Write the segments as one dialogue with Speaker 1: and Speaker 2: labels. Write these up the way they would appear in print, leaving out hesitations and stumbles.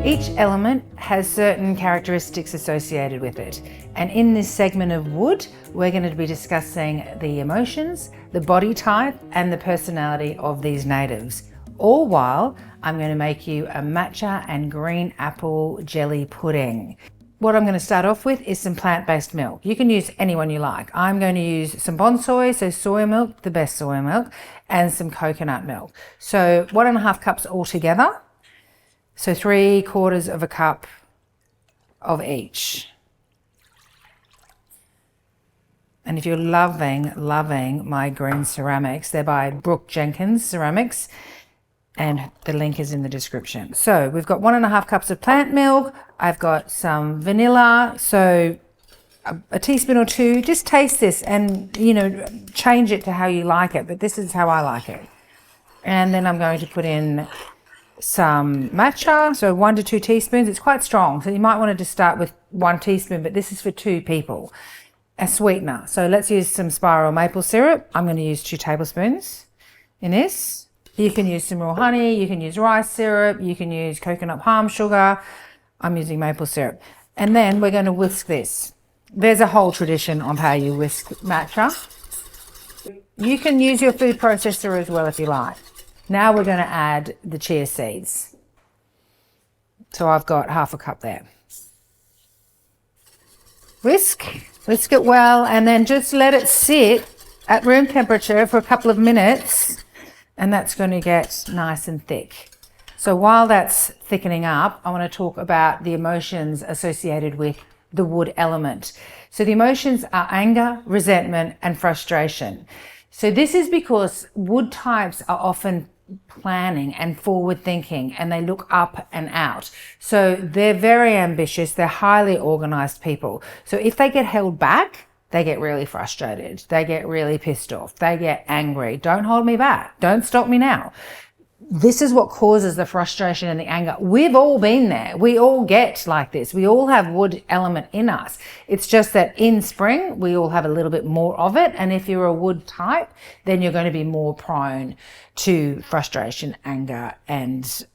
Speaker 1: Each element has certain characteristics associated with it. And in this segment of wood, we're going to be discussing the emotions, the body type, and the personality of these natives. All while I'm going to make you a matcha and green apple jelly pudding. What I'm going to start off with is some plant-based milk. You can use any one you like. I'm going to use some bonsai, so soy milk, the best soy milk, and some coconut milk. So 1.5 cups altogether. So 3/4 cup of each. And if you're loving my green ceramics, they're by Brooke Jenkins Ceramics, and the link is in the description. So we've got 1.5 cups of plant milk. I've got some vanilla, so a teaspoon or two. Just taste this and, you know, change it to how you like it, but this is how I like it. And then I'm going to put in some matcha, so 1 to 2 teaspoons. It's quite strong, so you might want to just start with 1 teaspoon, but this is for 2 people. A sweetener, so let's use some spiral maple syrup. I'm going to use 2 tablespoons in this. You can use some raw honey, you can use rice syrup, you can use coconut palm sugar. I'm using maple syrup. And then we're going to whisk this. There's a whole tradition of how you whisk matcha. You can use your food processor as well if you like. Now we're going to add the chia seeds. So I've got 1/2 cup there. Whisk it well, and then just let it sit at room temperature for a couple of minutes, and that's going to get nice and thick. So while that's thickening up, I want to talk about the emotions associated with the wood element. So the emotions are anger, resentment, and frustration. So this is because wood types are often planning and forward thinking, and they look up and out. So they're very ambitious, they're highly organized people. So if they get held back, they get really frustrated, they get really pissed off, they get angry. Don't hold me back, don't stop me now. This is what causes the frustration and the anger. We've all been there. We all get like this. We all have wood element in us. It's just that in spring, we all have a little bit more of it. And if you're a wood type, then you're going to be more prone to frustration, anger, and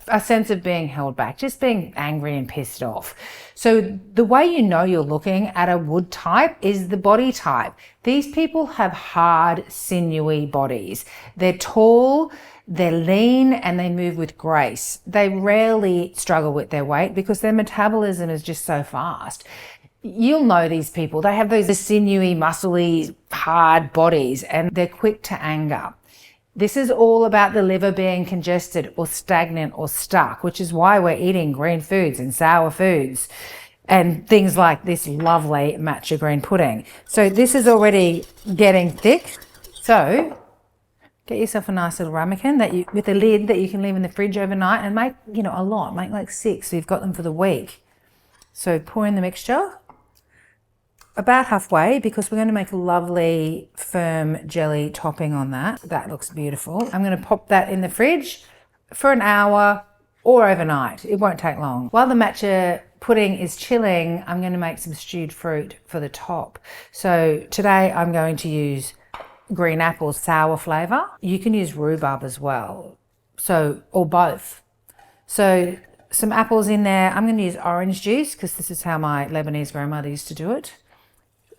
Speaker 1: a sense of being held back, just being angry and pissed off. So the way you know you're looking at a wood type is the body type. These people have hard, sinewy bodies. They're tall, they're lean, and they move with grace. They rarely struggle with their weight because their metabolism is just so fast. You'll know these people. They have those sinewy, muscly, hard bodies, and they're quick to anger. This is all about the liver being congested or stagnant or stuck, which is why we're eating green foods and sour foods and things like this lovely matcha green pudding. So this is already getting thick. So get yourself a nice little ramekin with a lid that you can leave in the fridge overnight, and make, you know, a lot. Make like 6 so you've got them for the week. So pour in the mixture about halfway, because we're going to make a lovely firm jelly topping on that. That looks beautiful. I'm going to pop that in the fridge for an hour or overnight. It won't take long. While the matcha pudding is chilling, I'm going to make some stewed fruit for the top. So today I'm going to use green apple sour flavor. You can use rhubarb as well, so, or both. So some apples in there. I'm going to use orange juice because this is how my Lebanese grandmother used to do it.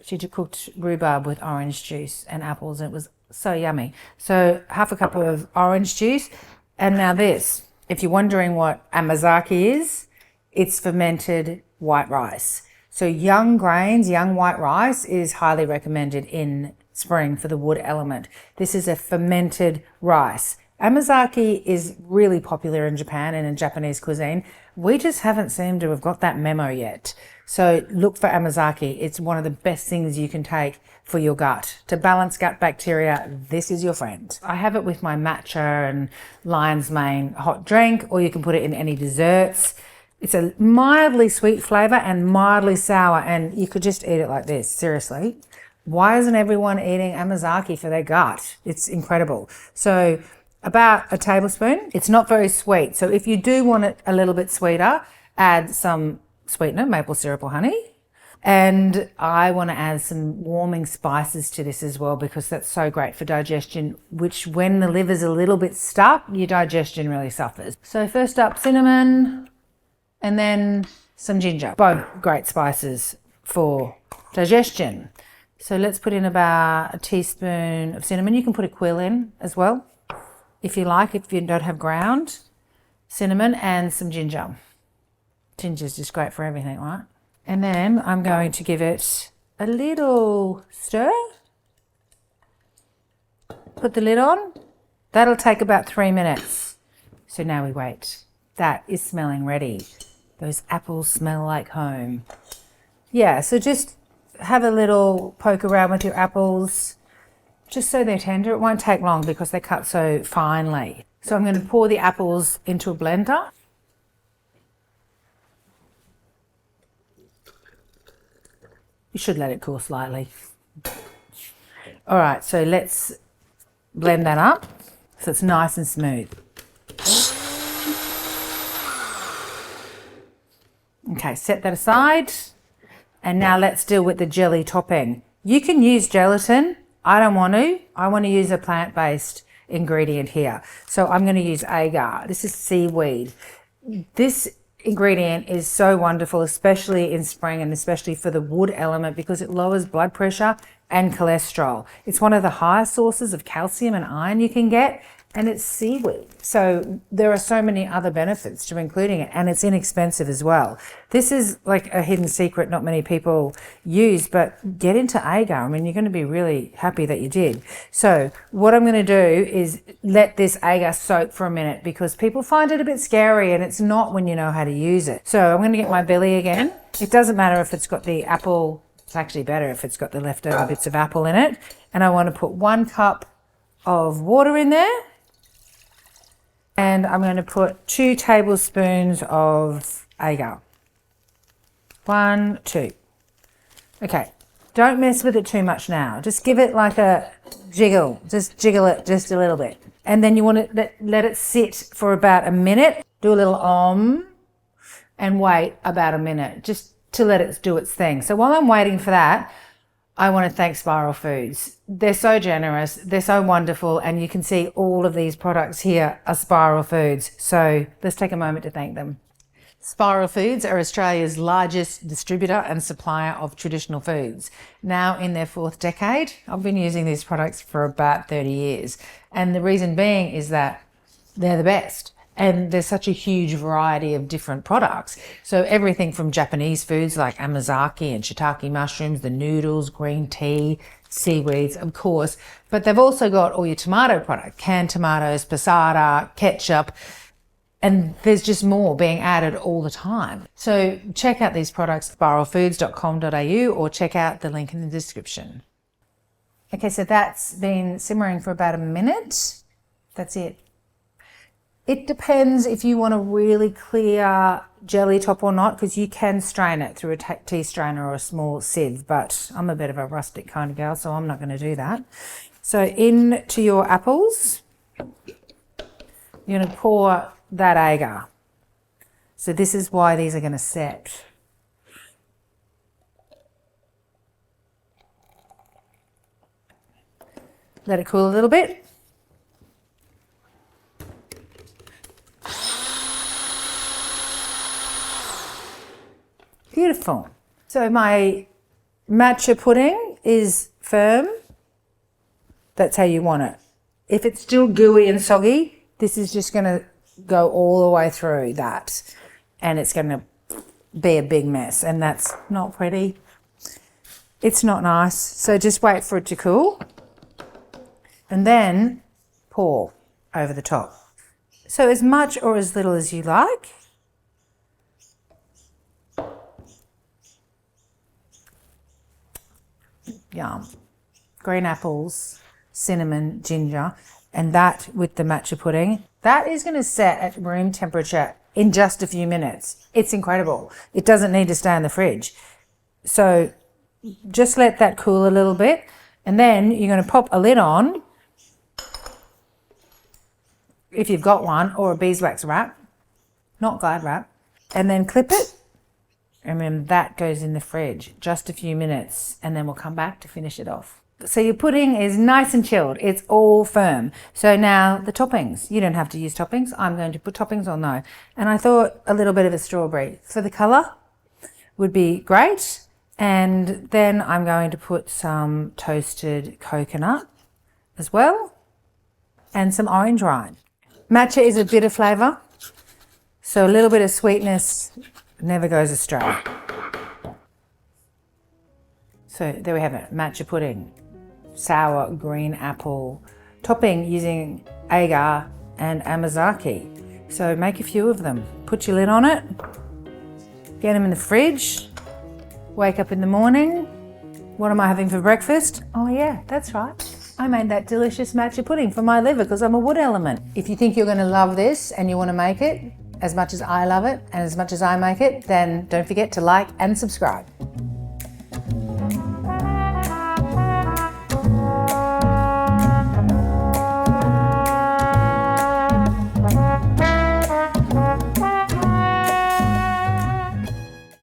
Speaker 1: She cooked rhubarb with orange juice and apples, and it was so yummy. So 1/2 cup of orange juice. And now this, if you're wondering what amazake is, it's fermented white rice. So young grains, young white rice is highly recommended in spring for the wood element. This is a fermented rice. Amazaki is really popular in Japan and in Japanese cuisine. We just haven't seemed to have got that memo yet. So look for amazaki. It's one of the best things you can take for your gut. To balance gut bacteria, this is your friend. I have it with my matcha and lion's mane hot drink, or you can put it in any desserts. It's a mildly sweet flavor and mildly sour, and you could just eat it like this, seriously. Why isn't everyone eating amazaki for their gut? It's incredible. So about a tablespoon. It's not very sweet. So if you do want it a little bit sweeter, add some sweetener, maple syrup or honey. And I want to add some warming spices to this as well, because that's so great for digestion, which when the liver's a little bit stuck, your digestion really suffers. So first up, cinnamon, and then some ginger. Both great spices for digestion. So let's put in about a teaspoon of cinnamon. You can put a quill in as well, if you like, if you don't have ground. Cinnamon and some ginger. Ginger's just great for everything, right? And then I'm going to give it a little stir. Put the lid on. That'll take about 3 minutes. So now we wait. That is smelling ready. Those apples smell like home. Yeah, so just have a little poke around with your apples, just so they're tender. It won't take long because they're cut so finely. So I'm going to pour the apples into a blender. You should let it cool slightly. All right, so let's blend that up so it's nice and smooth. Okay, set that aside. And now let's deal with the jelly topping. You can use gelatin. I don't want to. I want to use a plant-based ingredient here. So I'm going to use agar. This is seaweed. This ingredient is so wonderful, especially in spring and especially for the wood element, because it lowers blood pressure and cholesterol. It's one of the highest sources of calcium and iron you can get, and it's seaweed. So there are so many other benefits to including it, and it's inexpensive as well. This is like a hidden secret not many people use, but get into agar. I mean, you're going to be really happy that you did. So what I'm going to do is let this agar soak for a minute, because people find it a bit scary, and it's not when you know how to use it. So I'm going to get my billy again. It doesn't matter if it's got the apple. It's actually better if it's got the leftover bits of apple in it. And I want to put 1 cup of water in there. And I'm going to put 2 tablespoons of agar. 1, 2. Okay, don't mess with it too much now. Just give it like a jiggle. Just jiggle it just a little bit. And then you want to let it sit for about a minute. Do a little and wait about a minute just to let it do its thing. So while I'm waiting for that, I want to thank Spiral Foods. They're so generous, they're so wonderful, and you can see all of these products here are Spiral Foods. So let's take a moment to thank them. Spiral Foods are Australia's largest distributor and supplier of traditional foods. Now in their 4th decade, I've been using these products for about 30 years. And the reason being is that they're the best. And there's such a huge variety of different products. So everything from Japanese foods like amazake and shiitake mushrooms, the noodles, green tea, seaweeds, of course. But they've also got all your tomato products, canned tomatoes, passata, ketchup, and there's just more being added all the time. So check out these products, spiralfoods.com.au, or check out the link in the description. Okay, so that's been simmering for about a minute. That's it. It depends if you want a really clear jelly top or not, because you can strain it through a tea strainer or a small sieve, but I'm a bit of a rustic kind of girl, so I'm not going to do that. So into your apples, you're going to pour that agar. So this is why these are going to set. Let it cool a little bit. Beautiful. So my matcha pudding is firm. That's how you want it. If it's still gooey and soggy, this is just going to go all the way through that, and it's going to be a big mess, and that's not pretty. It's not nice. So just wait for it to cool and then pour over the top. So as much or as little as you like. Yum. Green apples, cinnamon, ginger, and that with the matcha pudding. That is going to set at room temperature in just a few minutes. It's incredible. It doesn't need to stay in the fridge. So just let that cool a little bit, and then you're going to pop a lid on, if you've got one, or a beeswax wrap, not Glad wrap, and then clip it. And then that goes in the fridge just a few minutes, and then we'll come back to finish it off. So your pudding is nice and chilled. It's all firm. So now the toppings. You don't have to use toppings. I'm going to put toppings on though. And I thought a little bit of a strawberry for the colour would be great. And then I'm going to put some toasted coconut as well and some orange rind. Matcha is a bitter flavour, so a little bit of sweetness never goes astray. So there we have it, matcha pudding. Sour green apple topping using Agar and Amazaki. So make a few of them. Put your lid on it, get them in the fridge, wake up in the morning. What am I having for breakfast? Oh yeah, that's right. I made that delicious matcha pudding for my liver because I'm a wood element. If you think you're going to love this and you want to make it as much as I love it and as much as I make it, then don't forget to like and subscribe.